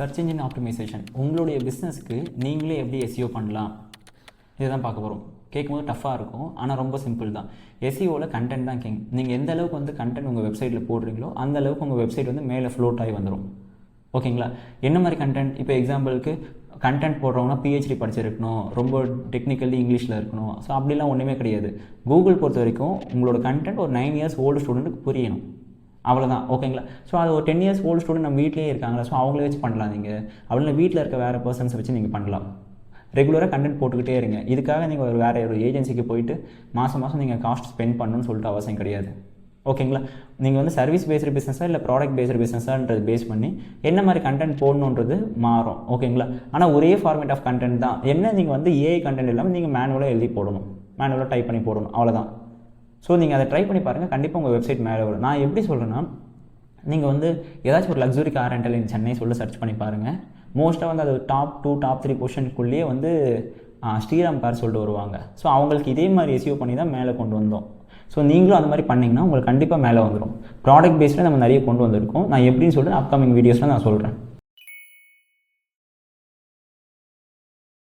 Search engine optimisation உங்களுடைய பிஸ்னஸ்க்கு நீங்களே எப்படி எஸ்இஓ பண்ணலாம் இதுதான் பார்க்க போகிறோம். கேட்கும்போது டஃப்பாக இருக்கும், ஆனால் ரொம்ப சிம்பிள் தான். எஸ்இஓவில் கண்டென்ட் தான் கிங். நீங்கள் எந்த அளவுக்கு வந்து கண்டென்ட் உங்கள் வெப்சைட்டில் போடுறீங்களோ அந்த அளவுக்கு உங்கள் வெப்சைட் வந்து மேலே ஃப்ளோட் ஆகி வந்துடும். ஓகேங்களா? என்ன மாதிரி கண்டென்ட்? இப்போ எக்ஸாம்பிளுக்கு கண்டென்ட் போடுறவங்கன்னா பிஹெச்டி படிச்சிருக்கணும், ரொம்ப டெக்னிக்கலி இங்கிலீஷில் இருக்கணும். ஸோ அப்படிலாம் ஒன்றுமே கிடையாது. கூகுள் பொறுத்த வரைக்கும் உங்களோட கண்டென்ட் ஒரு 9 இயர்ஸ் ஓல்டு ஸ்டூடெண்ட்டுக்கு புரியணும், அவ்வளோதான். ஓகேங்களா? ஸோ அது ஒரு 10 இயர்ஸ் ஓல்டு ஸ்டூடெண்ட் நம்ம வீட்டிலேயே இருக்காங்களா, ஸோ அவங்கள வச்சு பண்ணலாம். நீங்கள் அப்படின்னா வீட்டில் இருக்க வேறு பர்சன்ஸை வச்சு நீங்கள் பண்ணலாம். ரெகுலராக கண்டென்ட் போட்டுக்கிட்டே இருங்க. இதுக்காக நீங்கள் வேறு ஒரு ஏஜென்சிக்கு போயிட்டு மாதம் நீங்கள் காஸ்ட் ஸ்பெண்ட் பண்ணணும்னு சொல்லிட்டு அவசியம் கிடையாது. ஓகேங்களா? நீங்கள் வந்து சர்வீஸ் பேஸ்டு பிஸ்னஸாக இல்லை ப்ராடக்ட் பேஸ்டு பிஸ்னஸான்றது பேஸ் பண்ணி என்ன மாதிரி கண்டென்ட் போடணுன்றது மாறும். ஓகேங்களா? ஆனால் ஒரே ஃபார்மேட் ஆஃப் கண்டென்ட் தான். என்ன நீங்கள் வந்து ஏஐ கண்டென்ட் இல்லாமல் நீங்கள் மேனுவலாக எழுதி போடணும், மேனுவலாக டைப் பண்ணி போடணும், அவ்வளோதான். ஸோ நீங்கள் அதை ட்ரை பண்ணி பாருங்கள், கண்டிப்பாக உங்கள் வெப்சைட் மேலே வரும். நான் எப்படி சொல்கிறேன்னா, நீங்கள் வந்து ஏதாச்சும் ஒரு லக்ஸுரி கார் ரெண்டல் இன் சென்னை சொல்லி சர்ச் பண்ணி பாருங்கள். மோஸ்ட்டாக வந்து அது டாப் 2 டாப் 3 பொசிஷனுக்குள்ளேயே வந்து ஸ்ரீராம் கார் சொல்லிட்டு வருவாங்க. ஸோ அவங்களுக்கு இதே மாதிரி எஸ்இஓ பண்ணி தான் மேலே கொண்டு வந்தோம். ஸோ நீங்களும் அந்த மாதிரி பண்ணிங்கன்னா உங்களுக்கு கண்டிப்பாக மேலே வந்துடும். ப்ராடக்ட் பேஸில் நம்ம நிறைய கொண்டு வந்திருக்கோம். நான் எப்படின்னு சொல்லிட்டு அப்கமிங் வீடியோஸில் நான் சொல்கிறேன்.